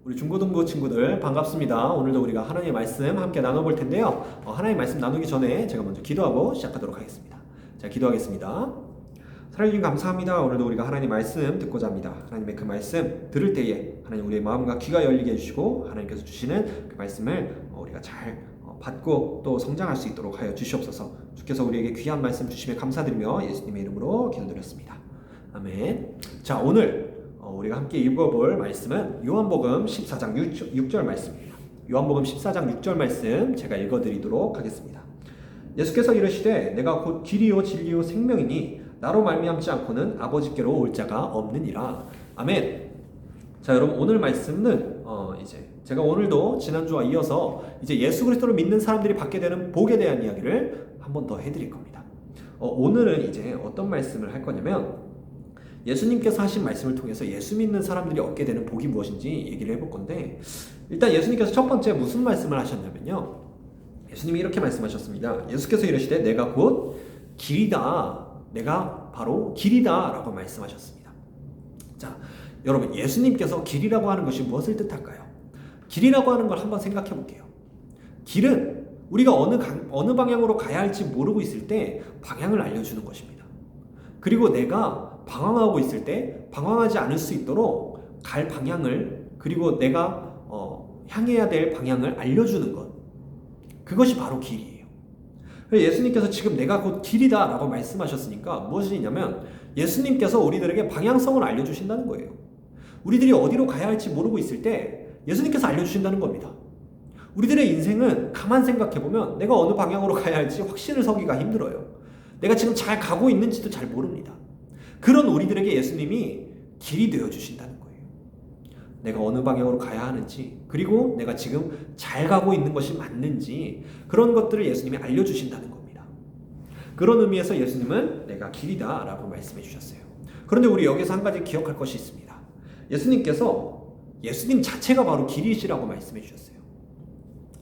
우리 중고등부 친구들 반갑습니다. 오늘도 우리가 하나님의 말씀 함께 나눠볼 텐데요. 하나님의 말씀 나누기 전에 제가 먼저 기도하고 시작하도록 하겠습니다. 자, 기도하겠습니다. 살아주신 감사합니다. 오늘도 우리가 하나님의 말씀 듣고자 합니다. 하나님의 그 말씀 들을 때에 하나님 우리의 마음과 귀가 열리게 해주시고 하나님께서 주시는 그 말씀을 우리가 잘 받고 또 성장할 수 있도록 하여 주시옵소서. 주께서 우리에게 귀한 말씀 주심에 감사드리며 예수님의 이름으로 기도드렸습니다. 아멘. 자, 오늘 우리가 함께 읽어볼 말씀은 요한복음 14장 6절 말씀입니다. 요한복음 14장 6절 말씀 제가 읽어드리도록 하겠습니다. 예수께서 이르시되 내가 곧 길이요 진리요 생명이니 나로 말미암지 않고는 아버지께로 올 자가 없느니라. 아멘. 자, 여러분 오늘 말씀은 이제 제가 오늘도 지난주와 이어서 이제 예수 그리스도를 믿는 사람들이 받게 되는 복에 대한 이야기를 한 번 더 해드릴 겁니다. 오늘은 이제 어떤 말씀을 할 거냐면 예수님께서 하신 말씀을 통해서 예수 믿는 사람들이 얻게 되는 복이 무엇인지 얘기를 해볼 건데, 일단 예수님께서 첫 번째 무슨 말씀을 하셨냐면요, 예수님이 이렇게 말씀하셨습니다. 예수께서 이르시되 내가 곧 길이다, 내가 바로 길이다 라고 말씀하셨습니다. 자, 여러분 예수님께서 길이라고 하는 것이 무엇을 뜻할까요? 길이라고 하는 걸 한번 생각해 볼게요. 길은 우리가 어느 방향으로 가야 할지 모르고 있을 때 방향을 알려주는 것입니다. 그리고 내가 방황하고 있을 때 방황하지 않을 수 있도록 갈 방향을, 그리고 내가 향해야 될 방향을 알려주는 것, 그것이 바로 길이에요. 예수님께서 지금 내가 곧 길이다 라고 말씀하셨으니까 무엇이냐면 예수님께서 우리들에게 방향성을 알려주신다는 거예요. 우리들이 어디로 가야 할지 모르고 있을 때 예수님께서 알려주신다는 겁니다. 우리들의 인생은 가만 생각해보면 내가 어느 방향으로 가야 할지 확신을 서기가 힘들어요. 내가 지금 잘 가고 있는지도 잘 모릅니다. 그런 우리들에게 예수님이 길이 되어주신다는 거예요. 내가 어느 방향으로 가야 하는지, 그리고 내가 지금 잘 가고 있는 것이 맞는지, 그런 것들을 예수님이 알려주신다는 겁니다. 그런 의미에서 예수님은 내가 길이다 라고 말씀해 주셨어요. 그런데 우리 여기서 한 가지 기억할 것이 있습니다. 예수님 자체가 바로 길이시라고 말씀해 주셨어요.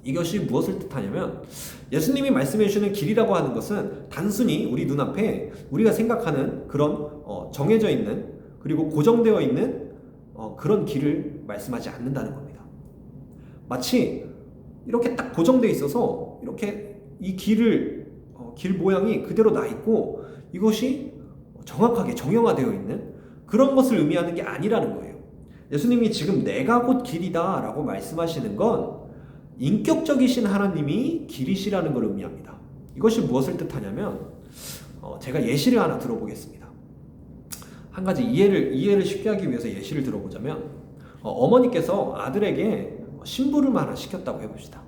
이것이 무엇을 뜻하냐면 예수님이 말씀해 주시는 길이라고 하는 것은 단순히 우리 눈앞에 우리가 생각하는 그런 정해져 있는, 그리고 고정되어 있는 그런 길을 말씀하지 않는다는 겁니다. 마치 이렇게 딱 고정되어 있어서 이렇게 이 길 모양이 그대로 나 있고 이것이 정확하게 정형화되어 있는 그런 것을 의미하는 게 아니라는 거예요. 예수님이 지금 내가 곧 길이다 라고 말씀하시는 건 인격적이신 하나님이 길이시라는 걸 의미합니다. 이것이 무엇을 뜻하냐면 제가 예시를 하나 들어보겠습니다. 한 가지 이해를 쉽게 하기 위해서 예시를 들어보자면 어머니께서 아들에게 심부름을 하나 시켰다고 해봅시다.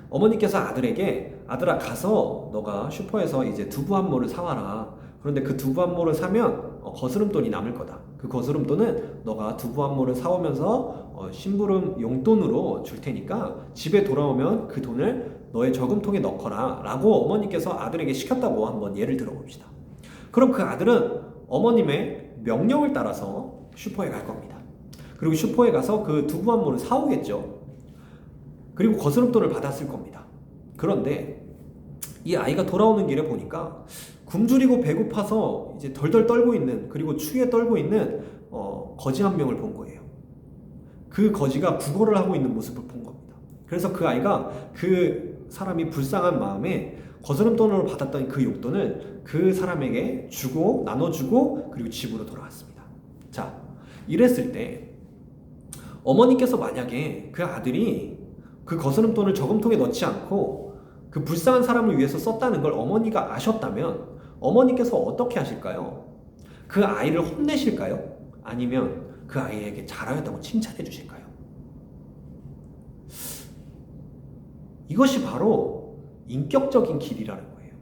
어머니께서 아들에게 아들아 가서 너가 슈퍼에서 이제 두부 한 모를 사와라. 그런데 그 두부 한 모를 사면 거스름돈이 남을 거다. 그 거스름돈은 너가 두부 한 모를 사오면서 심부름 용돈으로 줄 테니까 집에 돌아오면 그 돈을 너의 저금통에 넣거라 라고 어머니께서 아들에게 시켰다고 한번 예를 들어봅시다. 그럼 그 아들은 어머님의 명령을 따라서 슈퍼에 갈 겁니다. 그리고 슈퍼에 가서 그 두부 한 모를 사오겠죠. 그리고 거스름돈을 받았을 겁니다. 그런데 이 아이가 돌아오는 길에 보니까 굶주리고 배고파서 이제 덜덜 떨고 있는, 그리고 추위에 떨고 있는 거지 한 명을 본 거예요. 그 거지가 구걸을 하고 있는 모습을 본 겁니다. 그래서 그 아이가 그 사람이 불쌍한 마음에 거스름돈으로 받았던 그 용돈을 그 사람에게 주고 나눠주고 그리고 집으로 돌아왔습니다. 자, 이랬을 때 어머니께서 만약에 그 아들이 그 거스름돈을 저금통에 넣지 않고 그 불쌍한 사람을 위해서 썼다는 걸 어머니가 아셨다면 어머니께서 어떻게 하실까요? 그 아이를 혼내실까요? 아니면 그 아이에게 잘하였다고 칭찬해 주실까요? 이것이 바로 인격적인 길이라는 거예요.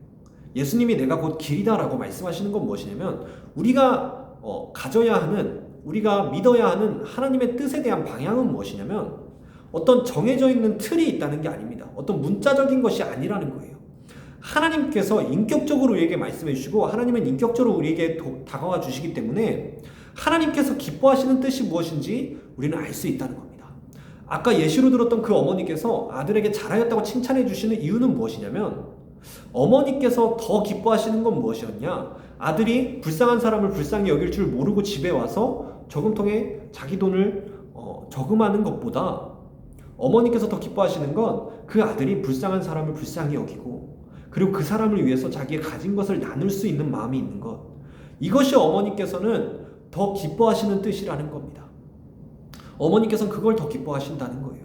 예수님이 내가 곧 길이다라고 말씀하시는 건 무엇이냐면 우리가 가져야 하는, 우리가 믿어야 하는 하나님의 뜻에 대한 방향은 무엇이냐면 어떤 정해져 있는 틀이 있다는 게 아닙니다. 어떤 문자적인 것이 아니라는 거예요. 하나님께서 인격적으로 우리에게 말씀해 주시고 하나님은 인격적으로 우리에게 다가와 주시기 때문에 하나님께서 기뻐하시는 뜻이 무엇인지 우리는 알 수 있다는 겁니다. 아까 예시로 들었던 그 어머니께서 아들에게 잘하였다고 칭찬해 주시는 이유는 무엇이냐면 어머니께서 더 기뻐하시는 건 무엇이었냐? 아들이 불쌍한 사람을 불쌍히 여길 줄 모르고 집에 와서 저금통에 자기 돈을 저금하는 것보다 어머니께서 더 기뻐하시는 건 그 아들이 불쌍한 사람을 불쌍히 여기고, 그리고 그 사람을 위해서 자기의 가진 것을 나눌 수 있는 마음이 있는 것, 이것이 어머니께서는 더 기뻐하시는 뜻이라는 겁니다. 어머니께서는 그걸 더 기뻐하신다는 거예요.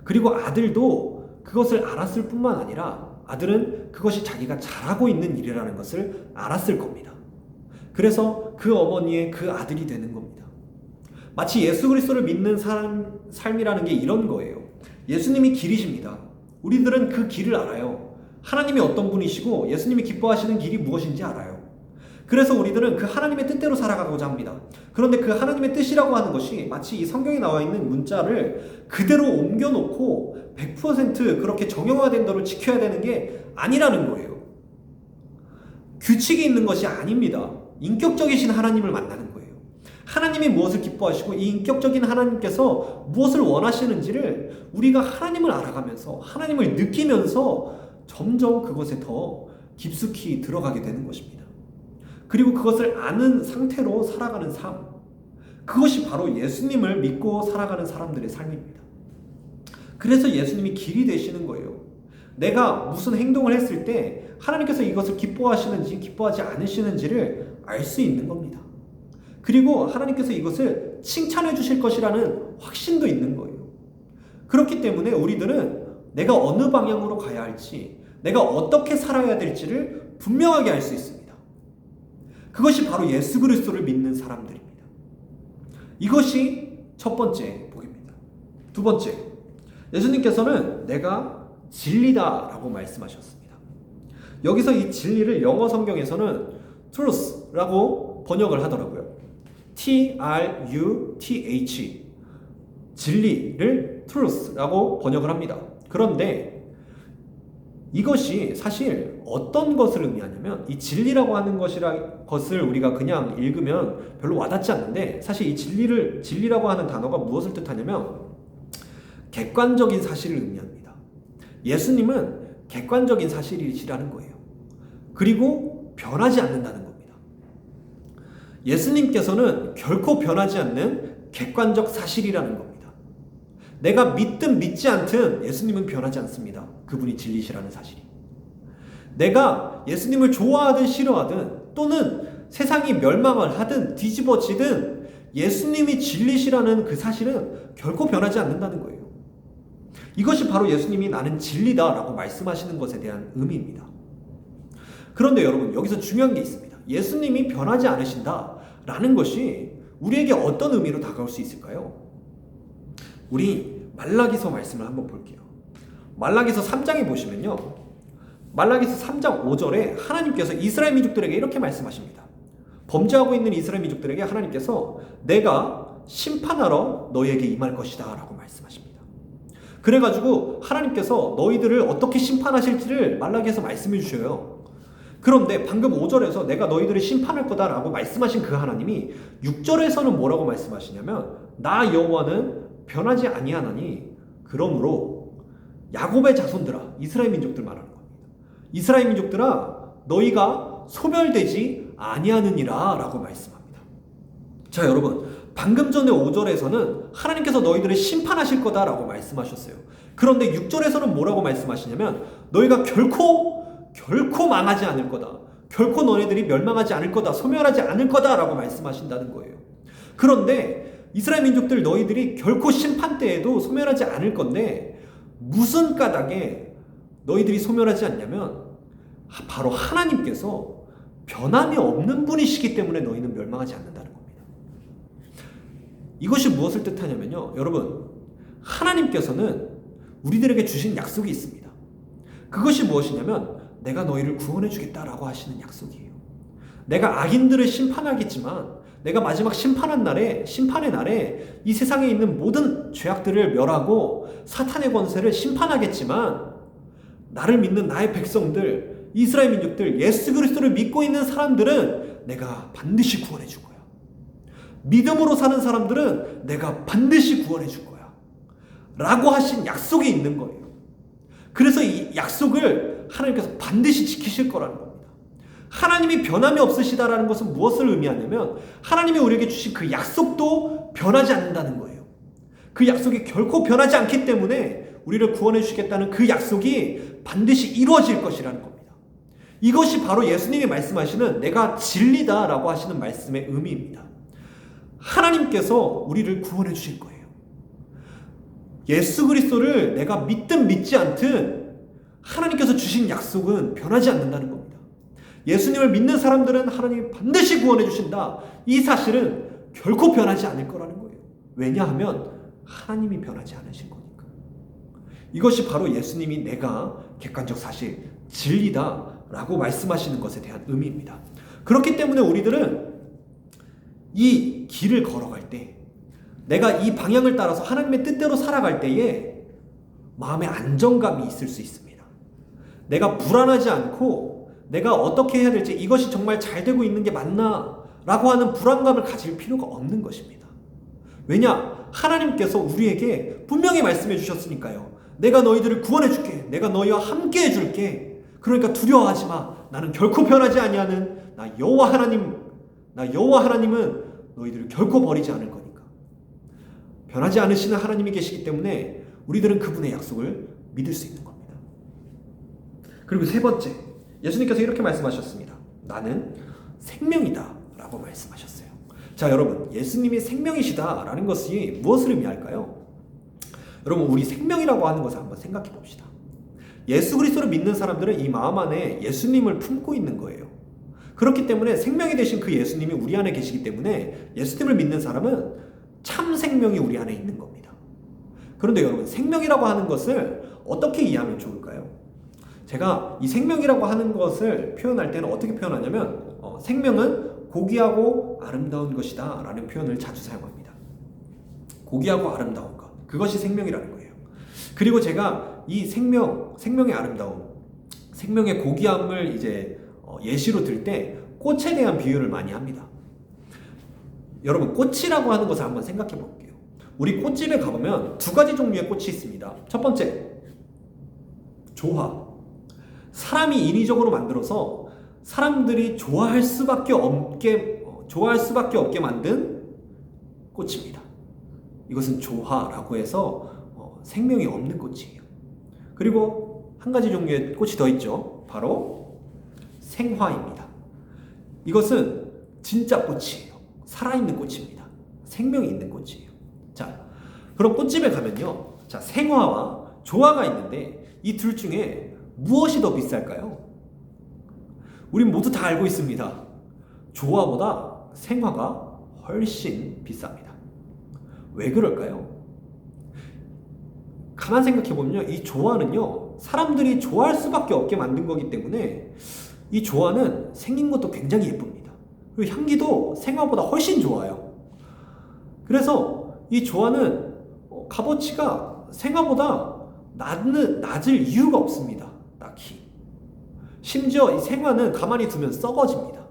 그리고 아들도 그것을 알았을 뿐만 아니라 아들은 그것이 자기가 잘하고 있는 일이라는 것을 알았을 겁니다. 그래서 그 어머니의 그 아들이 되는 겁니다. 마치 예수 그리스도를 믿는 삶이라는 게 이런 거예요. 예수님이 길이십니다. 우리들은 그 길을 알아요. 하나님이 어떤 분이시고 예수님이 기뻐하시는 길이 무엇인지 알아요. 그래서 우리들은 그 하나님의 뜻대로 살아가고자 합니다. 그런데 그 하나님의 뜻이라고 하는 것이 마치 이 성경에 나와 있는 문자를 그대로 옮겨놓고 100% 그렇게 정형화된 대로 지켜야 되는 게 아니라는 거예요. 규칙이 있는 것이 아닙니다. 인격적이신 하나님을 만나는 거예요. 하나님이 무엇을 기뻐하시고 이 인격적인 하나님께서 무엇을 원하시는지를 우리가 하나님을 알아가면서 하나님을 느끼면서 점점 그것에 더 깊숙이 들어가게 되는 것입니다. 그리고 그것을 아는 상태로 살아가는 삶, 그것이 바로 예수님을 믿고 살아가는 사람들의 삶입니다. 그래서 예수님이 길이 되시는 거예요. 내가 무슨 행동을 했을 때 하나님께서 이것을 기뻐하시는지 기뻐하지 않으시는지를 알 수 있는 겁니다. 그리고 하나님께서 이것을 칭찬해 주실 것이라는 확신도 있는 거예요. 그렇기 때문에 우리들은 내가 어느 방향으로 가야 할지, 내가 어떻게 살아야 될지를 분명하게 알 수 있습니다. 그것이 바로 예수 그리스도를 믿는 사람들입니다. 이것이 첫 번째 복입니다. 두 번째, 예수님께서는 내가 진리다라고 말씀하셨습니다. 여기서 이 진리를 영어 성경에서는 truth라고 번역을 하더라고요. T-R-U-T-H, 진리를 truth라고 번역을 합니다. 그런데 이것이 사실 어떤 것을 의미하냐면, 이 진리라고 하는 것을 우리가 그냥 읽으면 별로 와닿지 않는데, 사실 이 진리라고 하는 단어가 무엇을 뜻하냐면 객관적인 사실을 의미합니다. 예수님은 객관적인 사실이시라는 거예요. 그리고 변하지 않는다는 겁니다. 예수님께서는 결코 변하지 않는 객관적 사실이라는 겁니다. 내가 믿든 믿지 않든 예수님은 변하지 않습니다. 그분이 진리시라는 사실이. 내가 예수님을 좋아하든 싫어하든 또는 세상이 멸망을 하든 뒤집어지든 예수님이 진리시라는 그 사실은 결코 변하지 않는다는 거예요. 이것이 바로 예수님이 나는 진리다라고 말씀하시는 것에 대한 의미입니다. 그런데 여러분, 여기서 중요한 게 있습니다. 예수님이 변하지 않으신다라는 것이 우리에게 어떤 의미로 다가올 수 있을까요? 우리 말라기서 말씀을 한번 볼게요. 말라기서 3장에 보시면요, 말라기서 3장 5절에 하나님께서 이스라엘 민족들에게 이렇게 말씀하십니다. 범죄하고 있는 이스라엘 민족들에게 하나님께서 내가 심판하러 너희에게 임할 것이다 라고 말씀하십니다. 그래가지고 하나님께서 너희들을 어떻게 심판하실지를 말라기에서 말씀해 주셔요. 그런데 방금 5절에서 내가 너희들을 심판할 거다라고 말씀하신 그 하나님이 6절에서는 뭐라고 말씀하시냐면, 나 여호와는 변하지 아니하나니 그러므로 야곱의 자손들아, 이스라엘 민족들 말하는 겁니다. 이스라엘 민족들아, 너희가 소멸되지 아니하느니라 라고 말씀합니다. 자, 여러분, 방금 전에 5절에서는 하나님께서 너희들을 심판하실 거다라고 말씀하셨어요. 그런데 6절에서는 뭐라고 말씀하시냐면, 너희가 결코 망하지 않을 거다, 결코 너네들이 멸망하지 않을 거다, 소멸하지 않을 거다라고 말씀하신다는 거예요. 그런데 이스라엘 민족들, 너희들이 결코 심판 때에도 소멸하지 않을 건데 무슨 까닭에 너희들이 소멸하지 않냐면, 바로 하나님께서 변함이 없는 분이시기 때문에 너희는 멸망하지 않는다는 겁니다. 이것이 무엇을 뜻하냐면요, 여러분, 하나님께서는 우리들에게 주신 약속이 있습니다. 그것이 무엇이냐면, 내가 너희를 구원해 주겠다라고 하시는 약속이에요. 내가 악인들을 심판하겠지만, 내가 마지막 심판의 날에 이 세상에 있는 모든 죄악들을 멸하고 사탄의 권세를 심판하겠지만, 나를 믿는 나의 백성들, 이스라엘 민족들, 예수 그리스도를 믿고 있는 사람들은 내가 반드시 구원해 줄 거야. 믿음으로 사는 사람들은 내가 반드시 구원해 줄 거야 라고 하신 약속이 있는 거예요. 그래서 이 약속을 하나님께서 반드시 지키실 거라는 겁니다. 하나님이 변함이 없으시다라는 것은 무엇을 의미하냐면, 하나님이 우리에게 주신 그 약속도 변하지 않는다는 거예요. 그 약속이 결코 변하지 않기 때문에 우리를 구원해 주시겠다는 그 약속이 반드시 이루어질 것이라는 겁니다. 이것이 바로 예수님이 말씀하시는 내가 진리다라고 하시는 말씀의 의미입니다. 하나님께서 우리를 구원해 주실 거예요. 예수 그리스도를 내가 믿든 믿지 않든 하나님께서 주신 약속은 변하지 않는다는 겁니다. 예수님을 믿는 사람들은 하나님이 반드시 구원해 주신다. 이 사실은 결코 변하지 않을 거라는 거예요. 왜냐하면 하나님이 변하지 않으신 거니까. 이것이 바로 예수님이 내가 객관적 사실, 진리다라고 말씀하시는 것에 대한 의미입니다. 그렇기 때문에 우리들은 이 길을 걸어갈 때, 내가 이 방향을 따라서 하나님의 뜻대로 살아갈 때에 마음의 안정감이 있을 수 있습니다. 내가 불안하지 않고 내가 어떻게 해야 될지, 이것이 정말 잘 되고 있는 게 맞나 라고 하는 불안감을 가질 필요가 없는 것입니다. 왜냐? 하나님께서 우리에게 분명히 말씀해 주셨으니까요. 내가 너희들을 구원해 줄게. 내가 너희와 함께 해줄게. 그러니까 두려워하지 마. 나는 결코 변하지 아니하는 나 여호와 하나님은 너희들을 결코 버리지 않을 거니까. 변하지 않으시는 하나님이 계시기 때문에 우리들은 그분의 약속을 믿을 수 있는 겁니다. 그리고 세 번째, 예수님께서 이렇게 말씀하셨습니다. 나는 생명이다 라고 말씀하셨어요. 자, 여러분, 예수님이 생명이시다라는 것이 무엇을 의미할까요? 여러분, 우리 생명이라고 하는 것을 한번 생각해 봅시다. 예수 그리스도를 믿는 사람들은 이 마음 안에 예수님을 품고 있는 거예요. 그렇기 때문에 생명이 되신 그 예수님이 우리 안에 계시기 때문에 예수님을 믿는 사람은 참 생명이 우리 안에 있는 겁니다. 그런데 여러분, 생명이라고 하는 것을 어떻게 이해하면 좋을까요? 제가 이 생명이라고 하는 것을 표현할 때는 어떻게 표현하냐면 생명은 고귀하고 아름다운 것이다 라는 표현을 자주 사용합니다. 고귀하고 아름다운 것, 그것이 생명이라는 거예요. 그리고 제가 이 생명의 아름다움, 생명의 고귀함을 이제 예시로 들 때 꽃에 대한 비유를 많이 합니다. 여러분, 꽃이라고 하는 것을 한번 생각해 볼게요. 우리 꽃집에 가보면 두 가지 종류의 꽃이 있습니다. 첫 번째, 조화. 사람이 인위적으로 만들어서 사람들이 좋아할 수밖에 없게 만든 꽃입니다. 이것은 조화라고 해서 생명이 없는 꽃이에요. 그리고 한 가지 종류의 꽃이 더 있죠. 바로 생화입니다. 이것은 진짜 꽃이에요. 살아있는 꽃입니다. 생명이 있는 꽃이에요. 자, 그럼 꽃집에 가면요. 자, 생화와 조화가 있는데 이 둘 중에 무엇이 더 비쌀까요? 우린 모두 다 알고 있습니다. 조화보다 생화가 훨씬 비쌉니다. 왜 그럴까요? 가만 생각해보면요. 이 조화는요. 사람들이 좋아할 수밖에 없게 만든 거기 때문에 이 조화는 생긴 것도 굉장히 예쁩니다. 그리고 향기도 생화보다 훨씬 좋아요. 그래서 이 조화는 값어치가 생화보다 낮을 이유가 없습니다. 딱히. 심지어 이 생화는 가만히 두면 썩어집니다.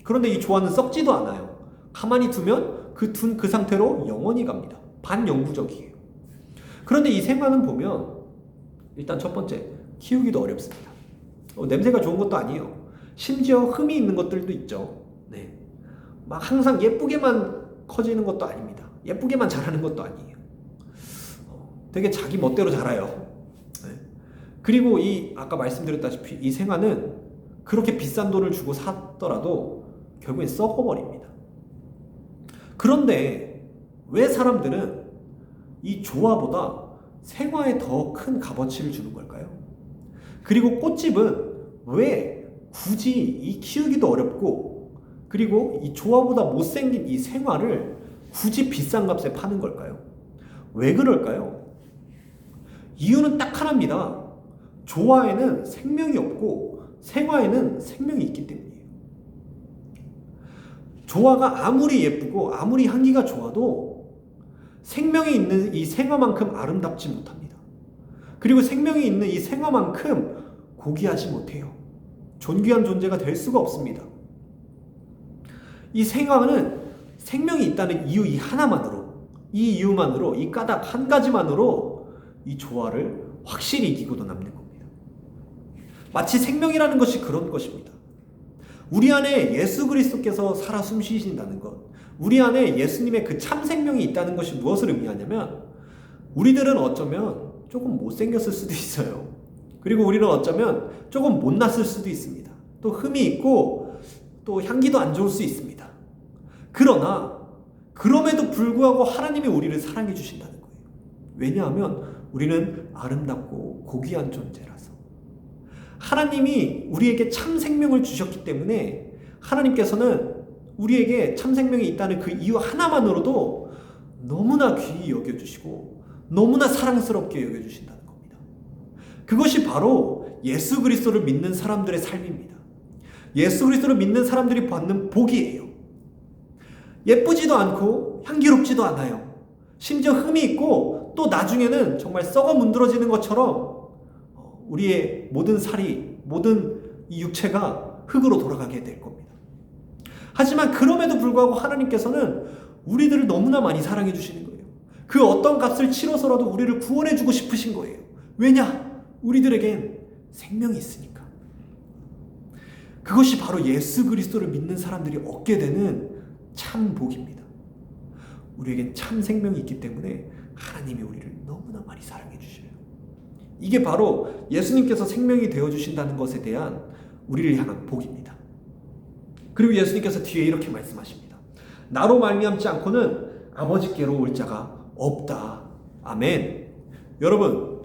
그런데 이 조화는 썩지도 않아요. 가만히 두면 그 상태로 영원히 갑니다. 반영구적이에요. 그런데 이 생화는 보면 일단 첫 번째, 키우기도 어렵습니다. 냄새가 좋은 것도 아니에요. 심지어 흠이 있는 것들도 있죠. 네. 막 항상 예쁘게만 커지는 것도 아닙니다. 예쁘게만 자라는 것도 아니에요. 되게 자기 멋대로 자라요. 네. 그리고 아까 말씀드렸다시피 이 생화는 그렇게 비싼 돈을 주고 샀더라도 결국엔 썩어버립니다. 그런데 왜 사람들은 이 조화보다 생화에 더 큰 값어치를 주는 걸까요? 그리고 꽃집은 왜 굳이 이 키우기도 어렵고 그리고 이 조화보다 못생긴 이 생화를 굳이 비싼 값에 파는 걸까요? 왜 그럴까요? 이유는 딱 하나입니다. 조화에는 생명이 없고 생화에는 생명이 있기 때문이에요. 조화가 아무리 예쁘고 아무리 향기가 좋아도 생명이 있는 이 생화만큼 아름답지 못합니다. 그리고 생명이 있는 이 생화만큼 고귀하지 못해요. 존귀한 존재가 될 수가 없습니다. 이 생화는 생명이 있다는 이유 이 이유만으로 이 까닭 한 가지만으로 이 조화를 확실히 이기고도 남는 겁니다. 마치 생명이라는 것이 그런 것입니다. 우리 안에 예수 그리스도께서 살아 숨쉬신다는 것, 우리 안에 예수님의 그 참 생명이 있다는 것이 무엇을 의미하냐면 우리들은 어쩌면 조금 못생겼을 수도 있어요. 그리고 우리는 어쩌면 조금 못났을 수도 있습니다. 또 흠이 있고 또 향기도 안 좋을 수 있습니다. 그러나 그럼에도 불구하고 하나님이 우리를 사랑해 주신다는 거예요. 왜냐하면 우리는 아름답고 고귀한 존재라서. 하나님이 우리에게 참 생명을 주셨기 때문에 하나님께서는 우리에게 참 생명이 있다는 그 이유 하나만으로도 너무나 귀히 여겨주시고 너무나 사랑스럽게 여겨주신다는 겁니다. 그것이 바로 예수 그리스도를 믿는 사람들의 삶입니다. 예수 그리스도를 믿는 사람들이 받는 복이에요. 예쁘지도 않고 향기롭지도 않아요. 심지어 흠이 있고 또 나중에는 정말 썩어 문드러지는 것처럼 우리의 모든 살이, 모든 이 육체가 흙으로 돌아가게 될 겁니다. 하지만 그럼에도 불구하고 하나님께서는 우리들을 너무나 많이 사랑해 주시는 거예요. 그 어떤 값을 치러서라도 우리를 구원해 주고 싶으신 거예요. 왜냐? 우리들에겐 생명이 있으니까. 그것이 바로 예수 그리스도를 믿는 사람들이 얻게 되는 참 복입니다. 우리에겐 참 생명이 있기 때문에 하나님이 우리를 너무나 많이 사랑해 주셔요. 이게 바로 예수님께서 생명이 되어주신다는 것에 대한 우리를 향한 복입니다. 그리고 예수님께서 뒤에 이렇게 말씀하십니다. 나로 말미암지 않고는 아버지께로 올 자가 없다. 아멘. 여러분,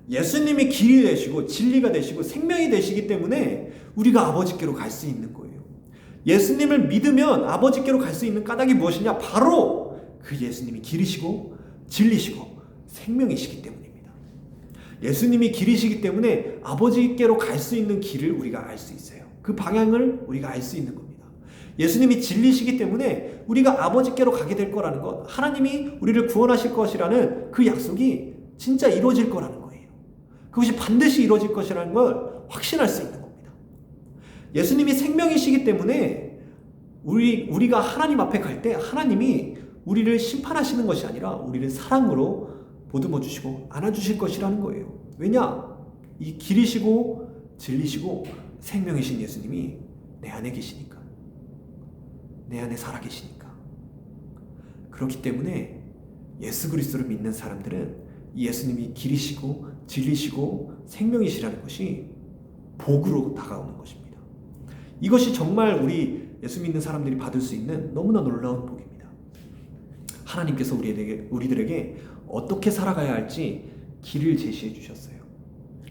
예수님이 길이 되시고 진리가 되시고 생명이 되시기 때문에 우리가 아버지께로 갈 수 있는 거예요. 예수님을 믿으면 아버지께로 갈 수 있는 까닭이 무엇이냐? 바로 그 예수님이 길이시고 진리시고 생명이시기 때문입니다. 예수님이 길이시기 때문에 아버지께로 갈 수 있는 길을 우리가 알 수 있어요. 그 방향을 우리가 알 수 있는 겁니다. 예수님이 진리시기 때문에 우리가 아버지께로 가게 될 거라는 것, 하나님이 우리를 구원하실 것이라는 그 약속이 진짜 이루어질 거라는 거예요. 그것이 반드시 이루어질 것이라는 걸 확신할 수 있는 겁니다. 예수님이 생명이시기 때문에 우리가 하나님 앞에 갈 때 하나님이 우리를 심판하시는 것이 아니라 우리를 사랑으로 보듬어 주시고 안아주실 것이라는 거예요. 왜냐? 이 길이시고 진리시고 생명이신 예수님이 내 안에 계시니까. 내 안에 살아계시니까. 그렇기 때문에 예수 그리스도를 믿는 사람들은 예수님이 길이시고 진리시고 생명이시라는 것이 복으로 다가오는 것입니다. 이것이 정말 우리 예수 믿는 사람들이 받을 수 있는 너무나 놀라운 복입니다. 하나님께서 우리들에게 어떻게 살아가야 할지 길을 제시해 주셨어요.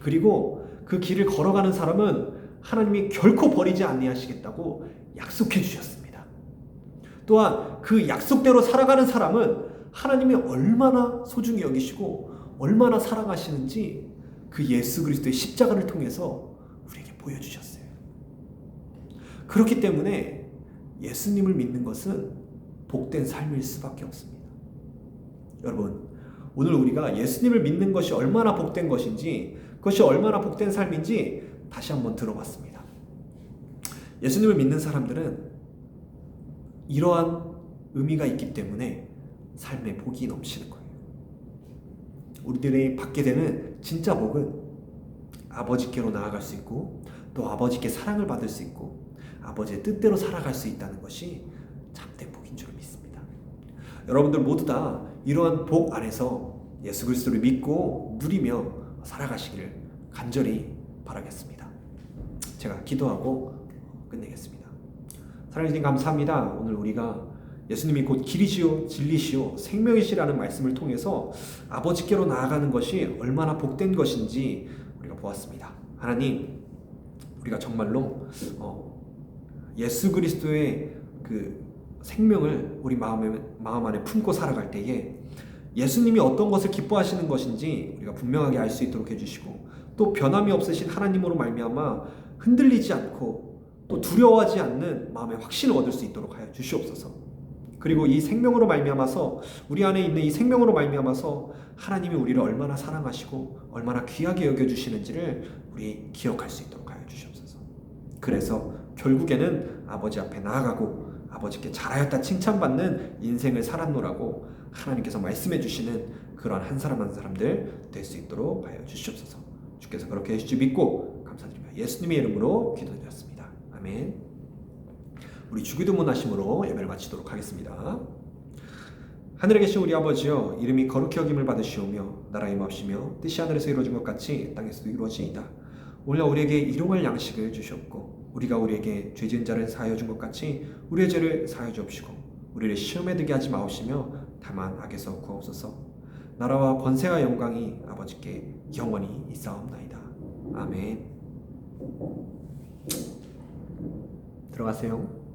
그리고 그 길을 걸어가는 사람은 하나님이 결코 버리지 아니하시겠다고 약속해 주셨습니다. 또한 그 약속대로 살아가는 사람은 하나님이 얼마나 소중히 여기시고 얼마나 사랑하시는지 그 예수 그리스도의 십자가를 통해서 우리에게 보여주셨어요. 그렇기 때문에 예수님을 믿는 것은 복된 삶일 수밖에 없습니다. 여러분, 오늘 우리가 예수님을 믿는 것이 얼마나 복된 것인지, 그것이 얼마나 복된 삶인지 다시 한번 들어봤습니다. 예수님을 믿는 사람들은 이러한 의미가 있기 때문에 삶에 복이 넘치는 거예요. 우리들이 받게 되는 진짜 복은 아버지께로 나아갈 수 있고 또 아버지께 사랑을 받을 수 있고 아버지의 뜻대로 살아갈 수 있다는 것이 참된 복인 줄 믿습니다. 여러분들 모두 다 이러한 복 안에서 예수 그리스도를 믿고 누리며 살아가시기를 간절히 바라겠습니다. 제가 기도하고 끝내겠습니다. 사랑해 주님 감사합니다. 오늘 우리가 예수님이 곧 길이시오 진리시오 생명이시라는 말씀을 통해서 아버지께로 나아가는 것이 얼마나 복된 것인지 우리가 보았습니다. 하나님, 우리가 정말로 예수 그리스도의 그 생명을 우리 마음 안에 품고 살아갈 때에 예수님이 어떤 것을 기뻐하시는 것인지 우리가 분명하게 알 수 있도록 해주시고 또 변함이 없으신 하나님으로 말미암아 흔들리지 않고 또 두려워하지 않는 마음의 확신을 얻을 수 있도록 하여 주시옵소서. 그리고 이 생명으로 말미암아서 우리 안에 있는 이 생명으로 말미암아서 하나님이 우리를 얼마나 사랑하시고 얼마나 귀하게 여겨주시는지를 우리 기억할 수 있도록 하여 주시옵소서. 그래서 결국에는 아버지 앞에 나아가고 아버지께 잘하였다 칭찬받는 인생을 살았노라고 하나님께서 말씀해 주시는 그런 한 사람 한 사람들 될 수 있도록 하여 주시옵소서. 주께서 그렇게 해주실 줄 믿고 감사드리며 예수님의 이름으로 기도드렸습니다. 아멘. 우리 주기도문 하심으로 예배를 마치도록 하겠습니다. 하늘에 계신 우리 아버지여, 이름이 거룩히 여김을 받으시오며 나라의 임하시며 뜻이 하늘에서 이루어진 것 같이 땅에서도 이루어지이다. 오늘 우리에게 일용할 양식을 주셨고 우리가 우리에게 죄 지은 자를 사하여 준 것 같이 우리의 죄를 사하여 주옵시고 우리를 시험에 들게 하지 마옵시며 다만 악에서 구하옵소서. 나라와 권세와 영광이 아버지께 영원히 있사옵나이다. 아멘. 들어가세요.